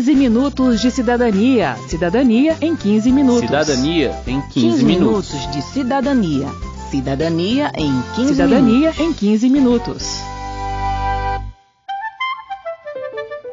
15 minutos de cidadania. Cidadania em 15 minutos. Cidadania em 15 minutos de cidadania. Cidadania em 15 Cidadania minutos. em 15 minutos.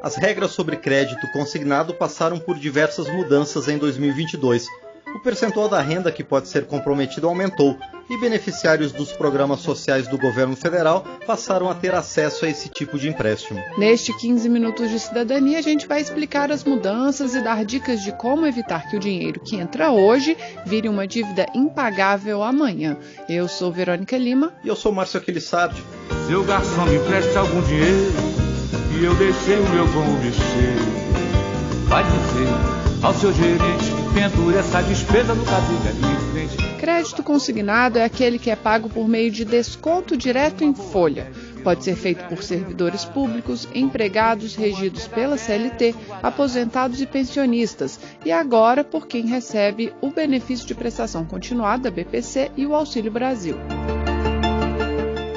As regras sobre crédito consignado passaram por diversas mudanças em 2022. O percentual da renda que pode ser comprometido aumentou e beneficiários dos programas sociais do governo federal passaram a ter acesso a esse tipo de empréstimo. Neste 15 minutos de cidadania, a gente vai explicar as mudanças e dar dicas de como evitar que o dinheiro que entra hoje vire uma dívida impagável amanhã. Eu sou Verônica Lima. E eu sou Márcio Aquilissardi. Seu garçom, me empreste algum dinheiro e eu deixei o meu com o bicheiro. Vai dizer ao seu gerente, pendura essa despesa no cabide ali em frente. Crédito consignado é aquele que é pago por meio de desconto direto em folha. Pode ser feito por servidores públicos, empregados regidos pela CLT, aposentados e pensionistas, e agora por quem recebe o benefício de prestação continuada, BPC, e o Auxílio Brasil.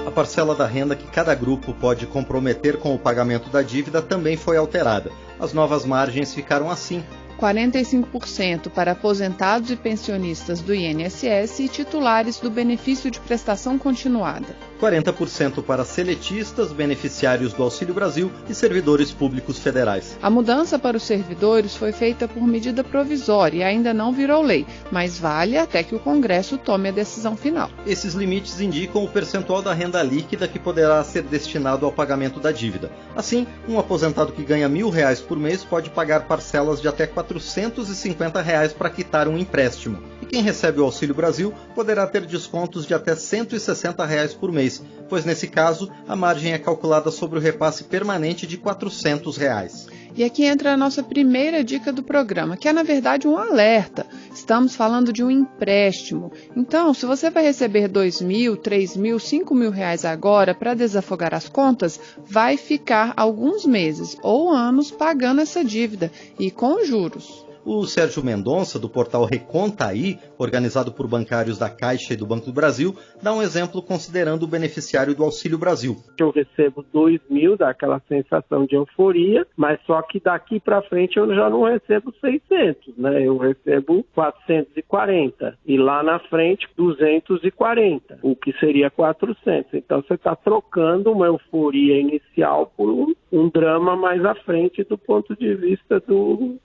A parcela da renda que cada grupo pode comprometer com o pagamento da dívida também foi alterada. As novas margens ficaram assim: 45% para aposentados e pensionistas do INSS e titulares do benefício de prestação continuada. 40% para seletistas, beneficiários do Auxílio Brasil e servidores públicos federais. A mudança para os servidores foi feita por medida provisória e ainda não virou lei, mas vale até que o Congresso tome a decisão final. Esses limites indicam o percentual da renda líquida que poderá ser destinado ao pagamento da dívida. Assim, um aposentado que ganha R$1.000 por mês pode pagar parcelas de até R$450 para quitar um empréstimo. E quem recebe o Auxílio Brasil poderá ter descontos de até R$160 por mês, pois nesse caso a margem é calculada sobre o repasse permanente de R$400. E aqui entra a nossa primeira dica do programa, que é na verdade um alerta. Estamos falando de um empréstimo. Então, se você vai receber R$2.000, R$3.000, R$5.000 agora para desafogar as contas, vai ficar alguns meses ou anos pagando essa dívida e com juros. O Sérgio Mendonça, do portal Recontaí, organizado por bancários da Caixa e do Banco do Brasil, dá um exemplo considerando o beneficiário do Auxílio Brasil. Eu recebo R$2.000, dá aquela sensação de euforia, mas só que daqui para frente eu já não recebo 600, né? Eu recebo 440 e lá na frente 240, o que seria 400. Então você está trocando uma euforia inicial por um drama mais à frente do ponto de vista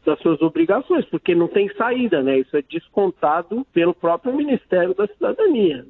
das suas obrigações, porque não tem saída, né? Isso é descontado pelo próprio Ministério da Cidadania.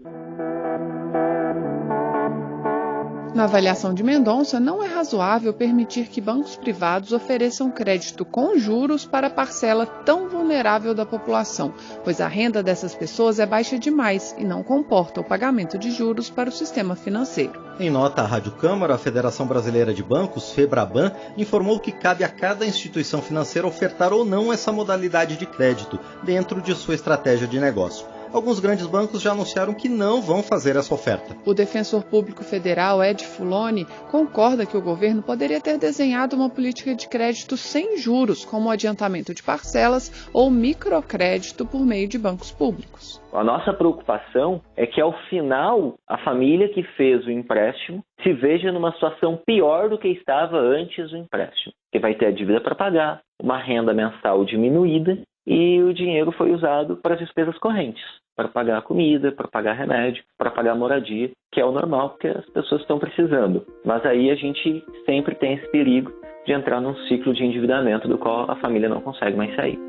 Na avaliação de Mendonça, não é razoável permitir que bancos privados ofereçam crédito com juros para parcela tão vulnerável da população, pois a renda dessas pessoas é baixa demais e não comporta o pagamento de juros para o sistema financeiro. Em nota à Rádio Câmara, a Federação Brasileira de Bancos, FEBRABAN, informou que cabe a cada instituição financeira ofertar ou não essa modalidade de crédito dentro de sua estratégia de negócio. Alguns grandes bancos já anunciaram que não vão fazer essa oferta. O defensor público federal, Ed Fuloni, concorda que o governo poderia ter desenhado uma política de crédito sem juros, como o adiantamento de parcelas ou microcrédito por meio de bancos públicos. A nossa preocupação é que, ao final, a família que fez o empréstimo se veja numa situação pior do que estava antes do empréstimo, que vai ter a dívida para pagar, uma renda mensal diminuída e o dinheiro foi usado para as despesas correntes, para pagar a comida, para pagar remédio, para pagar a moradia, que é o normal, porque as pessoas estão precisando. Mas aí a gente sempre tem esse perigo de entrar num ciclo de endividamento do qual a família não consegue mais sair.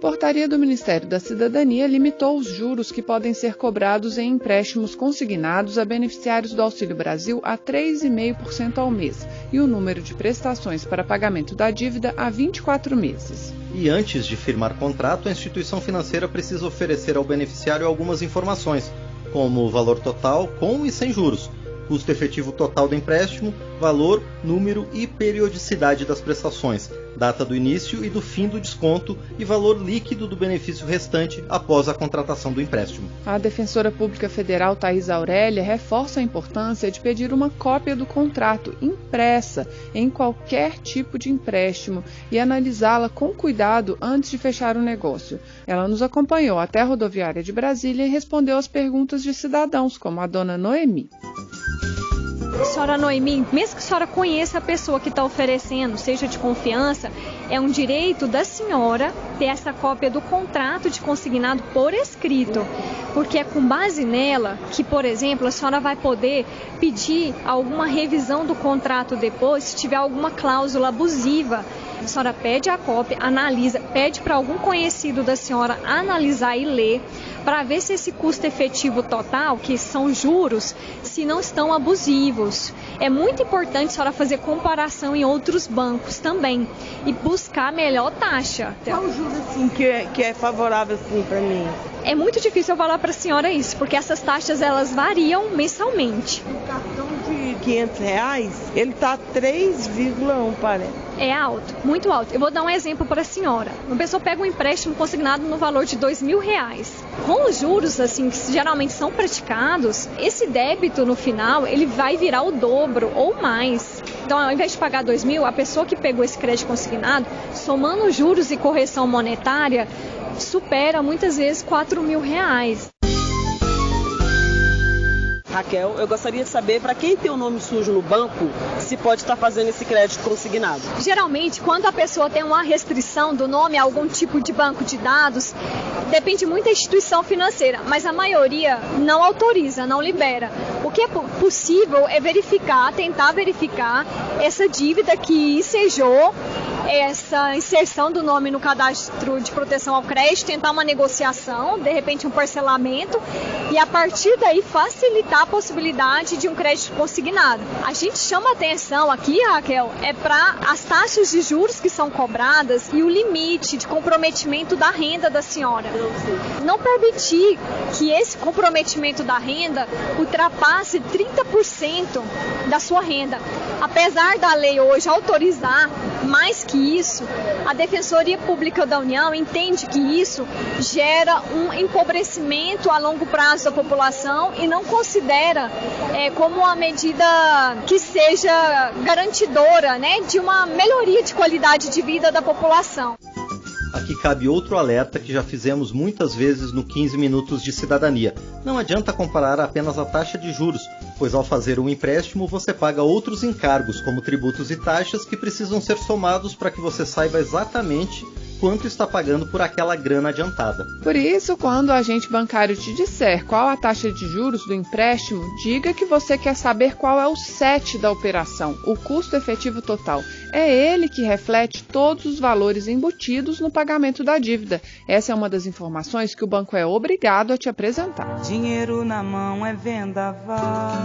Portaria do Ministério da Cidadania limitou os juros que podem ser cobrados em empréstimos consignados a beneficiários do Auxílio Brasil a 3,5% ao mês e o número de prestações para pagamento da dívida a 24 meses. E antes de firmar contrato, a instituição financeira precisa oferecer ao beneficiário algumas informações, como o valor total com e sem juros, custo efetivo total do empréstimo, valor, número e periodicidade das prestações, data do início e do fim do desconto e valor líquido do benefício restante após a contratação do empréstimo. A defensora pública federal Thaís Aurélia reforça a importância de pedir uma cópia do contrato impressa em qualquer tipo de empréstimo e analisá-la com cuidado antes de fechar o negócio. Ela nos acompanhou até a rodoviária de Brasília e respondeu às perguntas de cidadãos, como a dona Noemi. Senhora Noemi, mesmo que a senhora conheça a pessoa que está oferecendo, seja de confiança, é um direito da senhora ter essa cópia do contrato de consignado por escrito, porque é com base nela que, por exemplo, a senhora vai poder pedir alguma revisão do contrato depois, se tiver alguma cláusula abusiva. A senhora pede a cópia, analisa, pede para algum conhecido da senhora analisar e ler, para ver se esse custo efetivo total, que são juros, se não estão abusivos. É muito importante a senhora fazer comparação em outros bancos também e buscar a melhor taxa. Qual o juro assim, que é favorável assim, para mim? É muito difícil eu falar para a senhora isso, porque essas taxas elas variam mensalmente. O cartão de R$500, ele está 3,1, parece. É alto, muito alto. Eu vou dar um exemplo para a senhora. Uma pessoa pega um empréstimo consignado no valor de R$2.000. Com os juros assim que geralmente são praticados, esse débito no final ele vai virar o dobro ou mais. Então, ao invés de pagar R$2.000, a pessoa que pegou esse crédito consignado, somando juros e correção monetária, supera muitas vezes R$4.000. Raquel, eu gostaria de saber para quem tem o nome sujo no banco, se pode estar fazendo esse crédito consignado. Geralmente, quando a pessoa tem uma restrição do nome a algum tipo de banco de dados, depende muito da instituição financeira, mas a maioria não autoriza, não libera. O que é possível é tentar verificar essa dívida que ensejou essa inserção do nome no cadastro de proteção ao crédito, tentar uma negociação, de repente um parcelamento, e a partir daí facilitar a possibilidade de um crédito consignado. A gente chama atenção aqui, Raquel, para as taxas de juros que são cobradas e o limite de comprometimento da renda da senhora. Não permitir que esse comprometimento da renda ultrapasse 30% da sua renda. Apesar da lei hoje autorizar mais que isso, a Defensoria Pública da União entende que isso gera um empobrecimento a longo prazo da população e não considera como uma medida que seja garantidora, né, de uma melhoria de qualidade de vida da população. Aqui cabe outro alerta que já fizemos muitas vezes no 15 Minutos de Cidadania. Não adianta comparar apenas a taxa de juros, pois ao fazer um empréstimo você paga outros encargos, como tributos e taxas, que precisam ser somados para que você saiba exatamente quanto está pagando por aquela grana adiantada. Por isso, quando o agente bancário te disser qual a taxa de juros do empréstimo, diga que você quer saber qual é o CET da operação, o custo efetivo total. É ele que reflete todos os valores embutidos no pagamento da dívida. Essa é uma das informações que o banco é obrigado a te apresentar. Dinheiro na mão é vendaval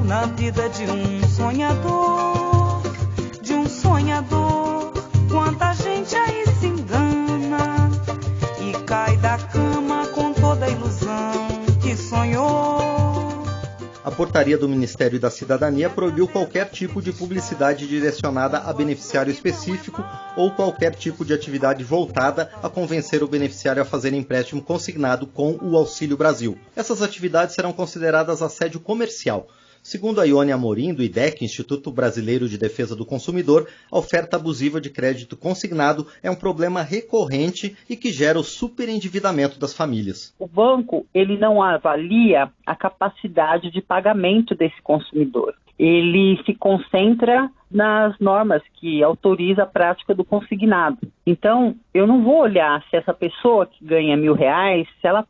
na vida de um sonhador, quanta gente aí se engana e cai da cama com toda a ilusão que sonhou. A portaria do Ministério da Cidadania proibiu qualquer tipo de publicidade direcionada a beneficiário específico ou qualquer tipo de atividade voltada a convencer o beneficiário a fazer empréstimo consignado com o Auxílio Brasil. Essas atividades serão consideradas assédio comercial. Segundo a Ione Amorim, do IDEC, Instituto Brasileiro de Defesa do Consumidor, a oferta abusiva de crédito consignado é um problema recorrente e que gera o superendividamento das famílias. O banco ele não avalia a capacidade de pagamento desse consumidor. Ele se concentra nas normas que autoriza a prática do consignado. Então, eu não vou olhar se essa pessoa que ganha R$1.000, se ela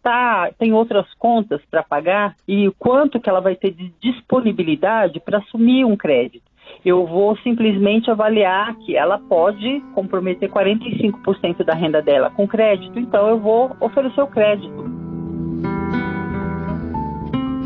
tem outras contas para pagar e o quanto que ela vai ter de disponibilidade para assumir um crédito. Eu vou simplesmente avaliar que ela pode comprometer 45% da renda dela com crédito, então eu vou oferecer o crédito.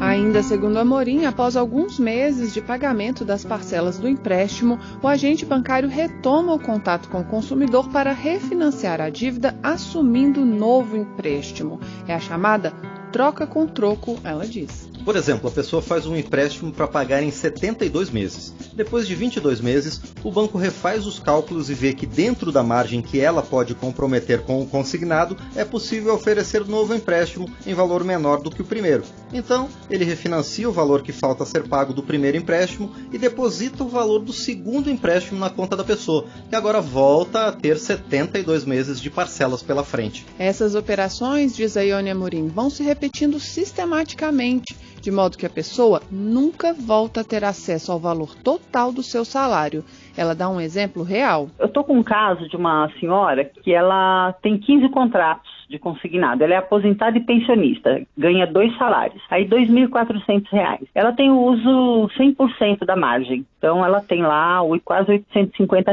Ainda segundo Amorim, após alguns meses de pagamento das parcelas do empréstimo, o agente bancário retoma o contato com o consumidor para refinanciar a dívida assumindo novo empréstimo. É a chamada troca com troco, ela diz. Por exemplo, a pessoa faz um empréstimo para pagar em 72 meses. Depois de 22 meses, o banco refaz os cálculos e vê que dentro da margem que ela pode comprometer com o consignado, é possível oferecer novo empréstimo em valor menor do que o primeiro. Então, ele refinancia o valor que falta a ser pago do primeiro empréstimo e deposita o valor do segundo empréstimo na conta da pessoa, que agora volta a ter 72 meses de parcelas pela frente. Essas operações, diz a Ione Amorim, vão se repetindo sistematicamente, de modo que a pessoa nunca volta a ter acesso ao valor total do seu salário. Ela dá um exemplo real. Eu estou com um caso de uma senhora que ela tem 15 contratos de consignado. Ela é aposentada e pensionista, ganha 2 salários, aí R$ 2.400. Ela tem o uso 100% da margem, então ela tem lá quase R$ 850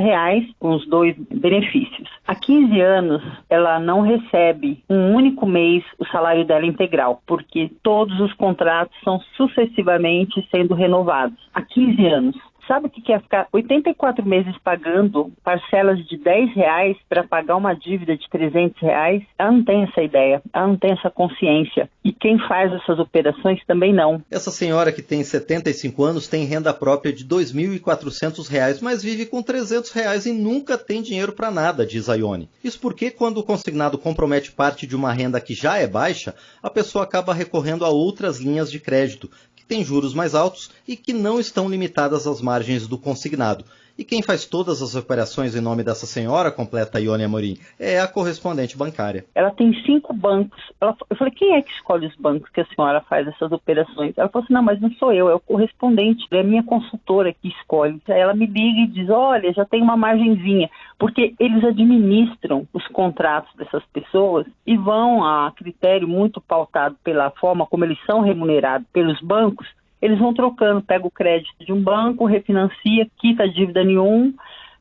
com os 2 benefícios. Há 15 anos, ela não recebe um único mês o salário dela integral, porque todos os contratos são sucessivamente sendo renovados. Há 15 anos. Sabe o que é ficar 84 meses pagando parcelas de R$10 para pagar uma dívida de R$300? Ela não tem essa ideia, ela não tem essa consciência. E quem faz essas operações também não. Essa senhora que tem 75 anos tem renda própria de R$ 2.400, mas vive com R$300 e nunca tem dinheiro para nada, diz a Ione. Isso porque quando o consignado compromete parte de uma renda que já é baixa, a pessoa acaba recorrendo a outras linhas de crédito, tem juros mais altos e que não estão limitadas às margens do consignado. E quem faz todas as operações em nome dessa senhora, completa a Ione Amorim, é a correspondente bancária. Ela tem 5 bancos. Eu falei, quem é que escolhe os bancos que a senhora faz essas operações? Ela falou assim, não, mas não sou eu, é o correspondente, é a minha consultora que escolhe. Aí ela me liga e diz, olha, já tem uma margenzinha, porque eles administram os contratos dessas pessoas e vão a critério muito pautado pela forma como eles são remunerados pelos bancos. Eles vão trocando, pega o crédito de um banco, refinancia, quita a dívida em um,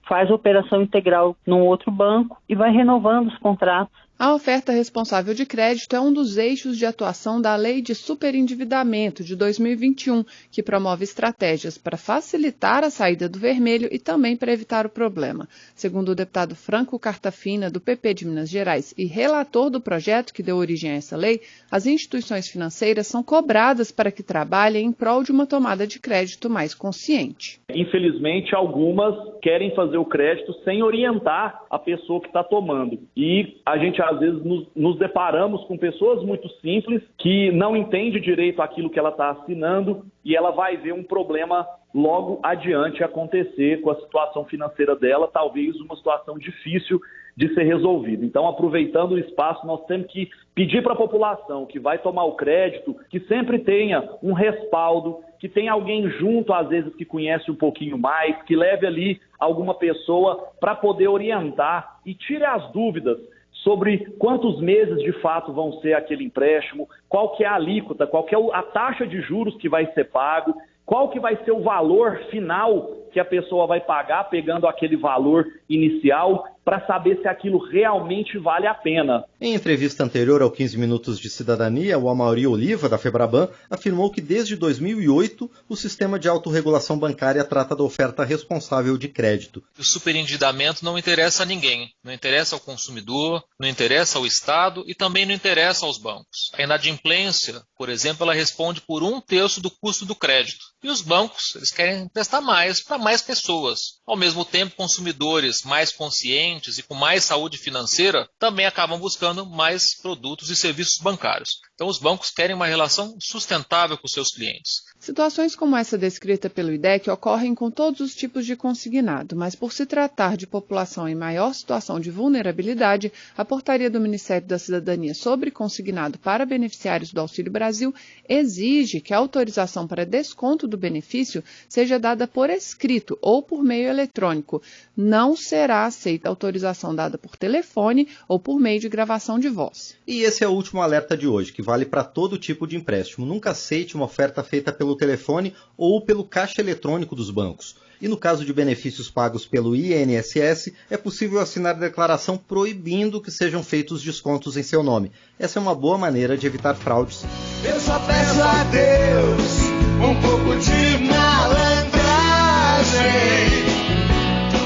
faz a operação integral num outro banco e vai renovando os contratos. A oferta responsável de crédito é um dos eixos de atuação da Lei de Superendividamento de 2021, que promove estratégias para facilitar a saída do vermelho e também para evitar o problema. Segundo o deputado Franco Cartafina, do PP de Minas Gerais e relator do projeto que deu origem a essa lei, as instituições financeiras são cobradas para que trabalhem em prol de uma tomada de crédito mais consciente. Infelizmente, algumas querem fazer o crédito sem orientar a pessoa que está tomando. E a gente às vezes nos deparamos com pessoas muito simples que não entendem direito aquilo que ela está assinando e ela vai ver um problema logo adiante acontecer com a situação financeira dela, talvez uma situação difícil de ser resolvida. Então, aproveitando o espaço, nós temos que pedir para a população que vai tomar o crédito que sempre tenha um respaldo, que tenha alguém junto, às vezes, que conhece um pouquinho mais, que leve ali alguma pessoa para poder orientar e tire as dúvidas sobre quantos meses de fato vão ser aquele empréstimo, qual que é a alíquota, qual que é a taxa de juros que vai ser pago, qual que vai ser o valor final que a pessoa vai pagar, pegando aquele valor inicial, para saber se aquilo realmente vale a pena. Em entrevista anterior ao 15 Minutos de Cidadania, o Amaury Oliva, da Febraban, afirmou que desde 2008 o sistema de autorregulação bancária trata da oferta responsável de crédito. O superendividamento não interessa a ninguém, não interessa ao consumidor, não interessa ao Estado e também não interessa aos bancos. A inadimplência, por exemplo, ela responde por 1/3 do custo do crédito. E os bancos, eles querem emprestar mais para mais pessoas. Ao mesmo tempo, consumidores mais conscientes e com mais saúde financeira também acabam buscando mais produtos e serviços bancários. Então, os bancos querem uma relação sustentável com seus clientes. Situações como essa descrita pelo IDEC ocorrem com todos os tipos de consignado, mas por se tratar de população em maior situação de vulnerabilidade, a portaria do Ministério da Cidadania sobre consignado para beneficiários do Auxílio Brasil exige que a autorização para desconto do benefício seja dada por escrito ou por meio eletrônico. Não será aceita a autorização dada por telefone ou por meio de gravação de voz. E esse é o último alerta de hoje, que vale para todo tipo de empréstimo. Nunca aceite uma oferta feita pelo telefone ou pelo caixa eletrônico dos bancos. E no caso de benefícios pagos pelo INSS, é possível assinar declaração proibindo que sejam feitos descontos em seu nome. Essa é uma boa maneira de evitar fraudes. Eu só peço a Deus um pouco de malandragem,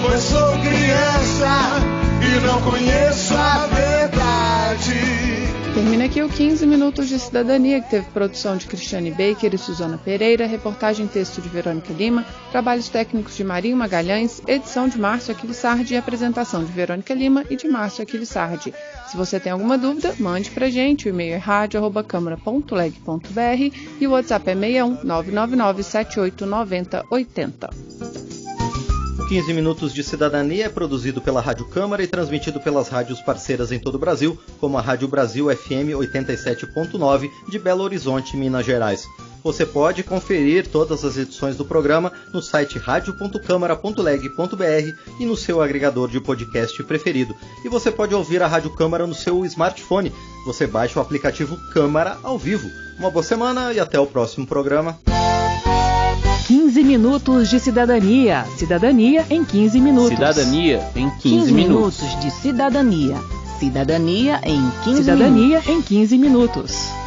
pois sou criança e não conheço a verdade. Termina aqui o 15 Minutos de Cidadania, que teve produção de Cristiane Baker e Suzana Pereira, reportagem e texto de Verônica Lima, trabalhos técnicos de Marinho Magalhães, edição de Márcio Aquilissardi e apresentação de Verônica Lima e de Márcio Aquilissardi. Se você tem alguma dúvida, mande pra gente. O e-mail é radio@câmara.leg.br e o WhatsApp é 61 999 78 90 80. 15 Minutos de Cidadania é produzido pela Rádio Câmara e transmitido pelas rádios parceiras em todo o Brasil, como a Rádio Brasil FM 87.9 de Belo Horizonte, Minas Gerais. Você pode conferir todas as edições do programa no site radio.câmara.leg.br e no seu agregador de podcast preferido. E você pode ouvir a Rádio Câmara no seu smartphone. Você baixa o aplicativo Câmara ao vivo. Uma boa semana e até o próximo programa. 15 minutos de cidadania. Cidadania em 15 minutos. Cidadania em 15 minutos de cidadania. Cidadania em 15 Cidadania minutos. em 15 minutos.